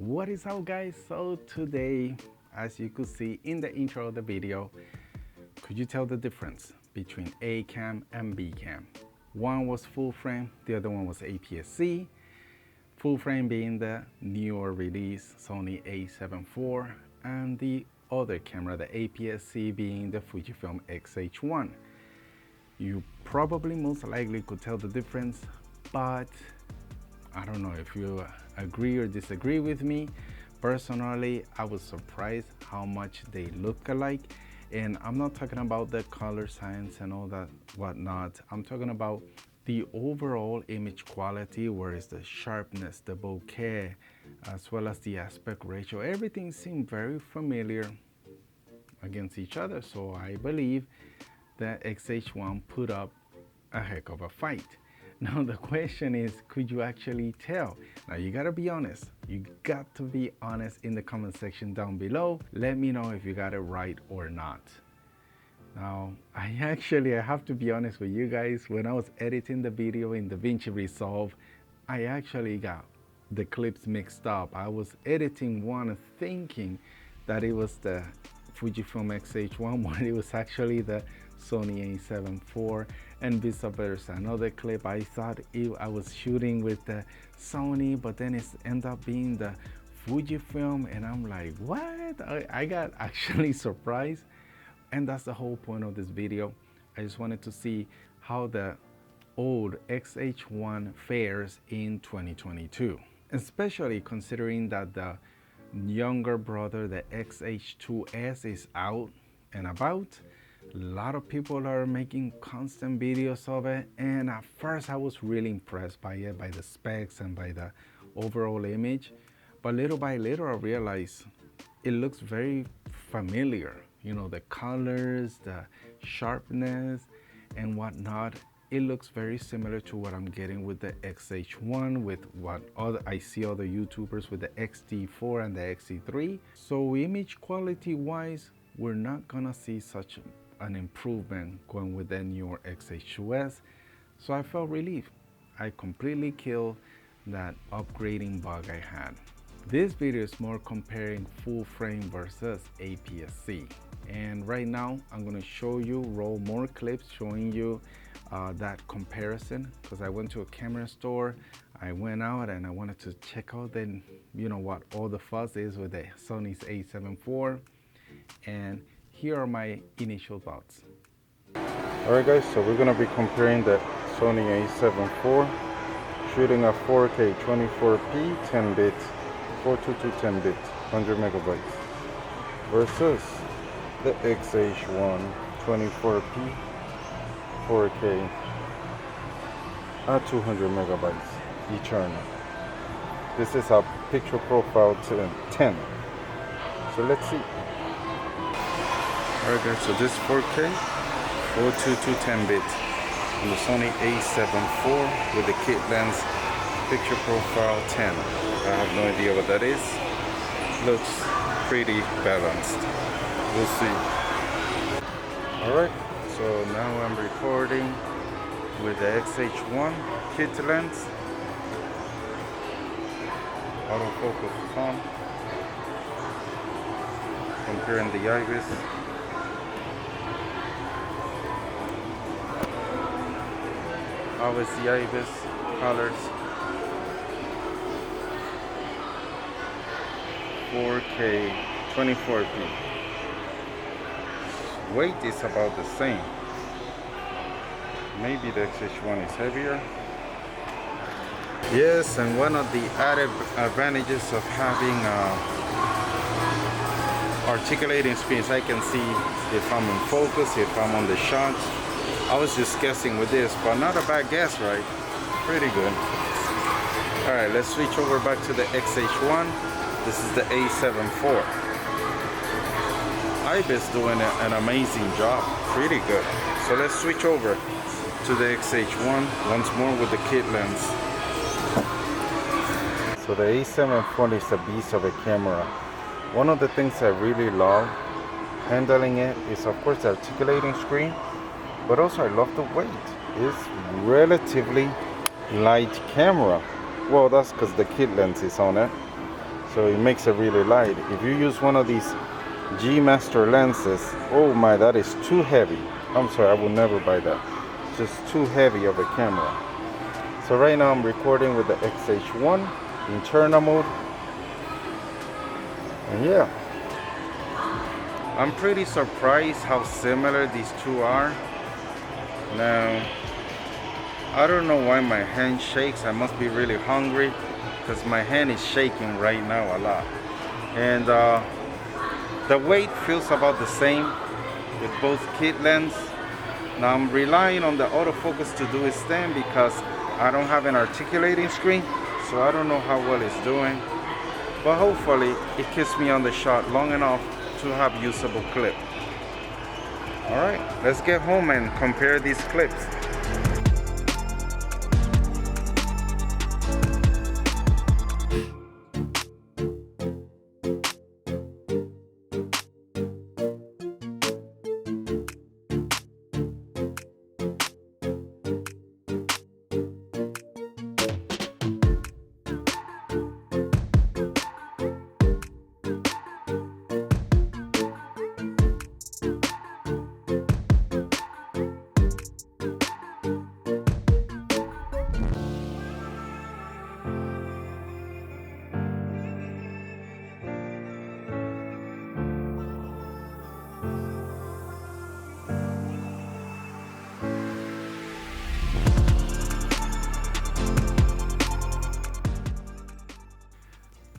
What is up, guys? So today, as you could see in the intro of the video, could you tell the difference between A cam and B cam? One was full frame, the other one was APS-C. Full frame being the newer release Sony a7 IV, and the other camera, the APS-C, being the FUJIFILM X-H1. You probably most likely could tell the difference, but I don't know if you agree or disagree with me. Personally, I was surprised how much they look alike. And I'm not talking about the color science and all that whatnot. I'm talking about the overall image quality, whereas the sharpness, the bokeh, as well as the aspect ratio, everything seemed very familiar against each other. So I believe that X-H1 put up a heck of a fight. Now the question is, could you actually tell? Now you gotta be honest. You got to be honest in the comment section down below. Let me know if you got it right or not. Now, I have to be honest with you guys. When I was editing the video in DaVinci Resolve, I actually got the clips mixed up. I was editing one thinking that it was the Fujifilm X-H1 when it was actually the Sony a7 IV, and vice versa. Another clip, I thought I was shooting with the Sony, but then it ended up being the Fujifilm, and I'm like, what? I got actually surprised. And that's the whole point of this video. I just wanted to see how the old X-H1 fares in 2022, especially considering that the younger brother, the X-H2S, is out and about. A lot of people are making constant videos of it, and at first I was really impressed by it, by the specs and by the overall image. But little by little I realized it looks very familiar. You know, the colors, the sharpness and whatnot, it looks very similar to what I'm getting with the X-H1, with what I see other YouTubers with the X-T4 and the X-T3. So image quality wise, we're not gonna see such an improvement going with the newer X-H2S. So I felt relieved. I completely killed that upgrading bug I had. This video is more comparing full frame versus APS-C. And right now I'm going to roll more clips showing you that comparison, because I went to a camera store, I went out and I wanted to check out then, you know, what all the fuss is with the Sony's a7 IV, and here are my initial thoughts. Alright guys, so we're going to be comparing the Sony a7 IV shooting a 4K 24p 10-bit 422 10-bit 100 megabytes versus the X-H1 24p 4K at 200 megabytes eternal. This is a picture profile 10. So let's see. Alright guys, so this 4K 422 10-bit on the Sony a7 IV with the kit lens picture profile 10. I have no idea what that is. Looks pretty balanced. We'll see. Alright, so now I'm recording with the X-H1 kit lens. Autofocus is on. Comparing the iris. How is the ibis colors? 4K 24p. Weight is about the same. Maybe the X-H1 is heavier. Yes, and one of the added advantages of having articulating screens, I can see if I'm in focus, if I'm on the shot. I was just guessing with this, but not a bad guess, right? Pretty good. Alright, let's switch over back to the X-H1. This is the a7 IV. IBIS doing an amazing job, pretty good. So let's switch over to the X-H1 once more with the kit lens. So the a7 IV is a beast of a camera. One of the things I really love handling it is, of course, the articulating screen, but also I love the weight. It's relatively light camera. Well, that's because the kit lens is on it. so it makes it really light. If you use one of these G Master lenses, oh my, that is too heavy. I'm sorry, I will never buy that. Just too heavy of a camera. So right now I'm recording with the X-H1 internal mode, and yeah, I'm pretty surprised how similar these two are. Now, I don't know why my hand shakes. I must be really hungry because my hand is shaking right now a lot. And the weight feels about the same with both kit lens. Now I'm relying on the autofocus to do its thing because I don't have an articulating screen, so I don't know how well it's doing. But hopefully it keeps me on the shot long enough to have usable clip. Alright, let's get home and compare these clips.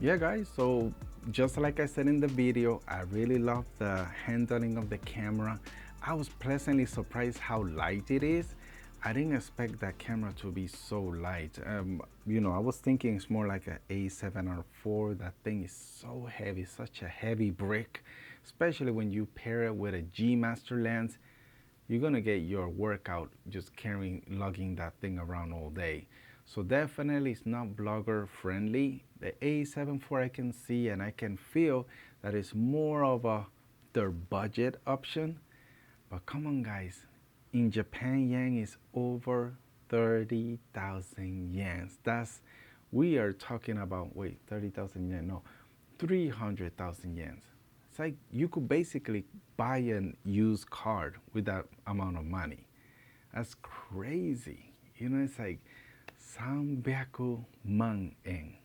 Yeah guys, so just like I said in the video, I really love the handling of the camera. I was pleasantly surprised how light it is. I didn't expect that camera to be so light. You know, I was thinking it's more like an A7R4. That thing is so heavy, such a heavy brick, especially when you pair it with a G Master lens. You're gonna get your workout just lugging that thing around all day. So definitely it's not vlogger friendly. The A7IV I can see and I can feel that it's more of their budget option. But come on guys, in Japan yen is over 30,000 yens. We are talking about, wait, 30,000 yen, no, 300,000 yens. It's like you could basically buy a used car with that amount of money. That's crazy. You know, it's like 300万円.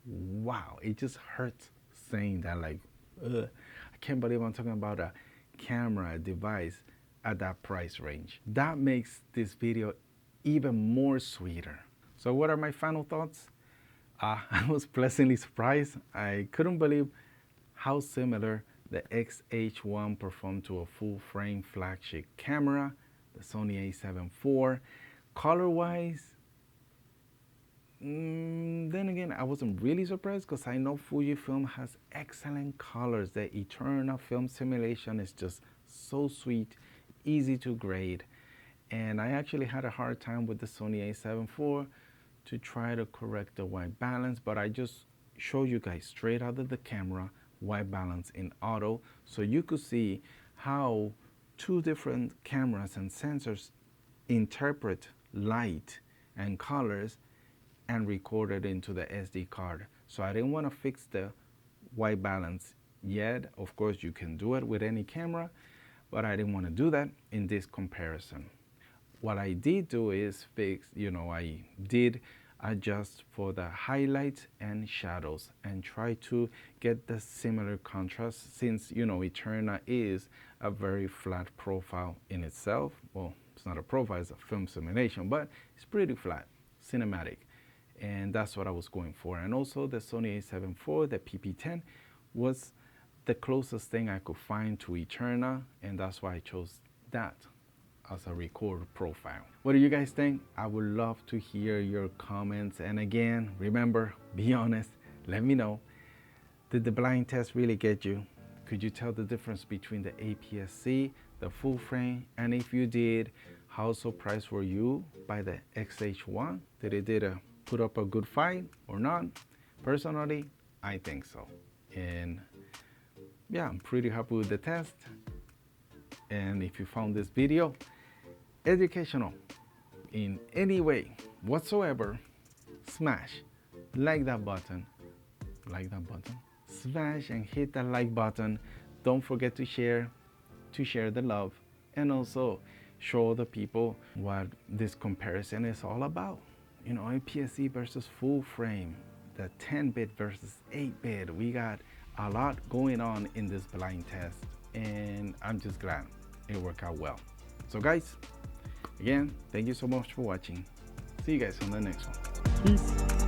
Wow, it just hurts saying that, like, ugh. I can't believe I'm talking about a camera, a device at that price range. That makes this video even more sweeter. So what are my final thoughts? I was pleasantly surprised. I couldn't believe how similar the X-H1 performed to a full frame flagship camera, the Sony A7 IV. Color-wise, then again, I wasn't really surprised because I know Fujifilm has excellent colors. The Eternal film simulation is just so sweet, easy to grade. And I actually had a hard time with the Sony A7 IV to try to correct the white balance, but I just showed you guys straight out of the camera white balance in auto, so you could see how two different cameras and sensors interpret light and colors and record it into the SD card. So I didn't want to fix the white balance yet. Of course, you can do it with any camera, but I didn't want to do that in this comparison. What I did do is fix, I did adjust for the highlights and shadows and try to get the similar contrast, since, Eterna is a very flat profile in itself. Well, it's not a profile, it's a film simulation, but it's pretty flat, cinematic. And that's what I was going for. And also the Sony A7 IV, the PP10, was the closest thing I could find to Eterna, and that's why I chose that as a record profile. What do you guys think? I would love to hear your comments. And again, remember, be honest, let me know. Did the blind test really get you? Could you tell the difference between the APS-C, the full frame, and if you did, how surprised were you by the X-H1? Did it put up a good fight or not? Personally, I think so. And yeah, I'm pretty happy with the test. And if you found this video educational in any way whatsoever, smash like that button, like that button. Smash and hit that like button. Don't forget to share the love, and also show the people what this comparison is all about. You know, APS-C versus full frame, the 10-bit versus 8-bit. We got a lot going on in this blind test, and I'm just glad it worked out well. So guys, again, thank you so much for watching. See you guys on the next one. Peace.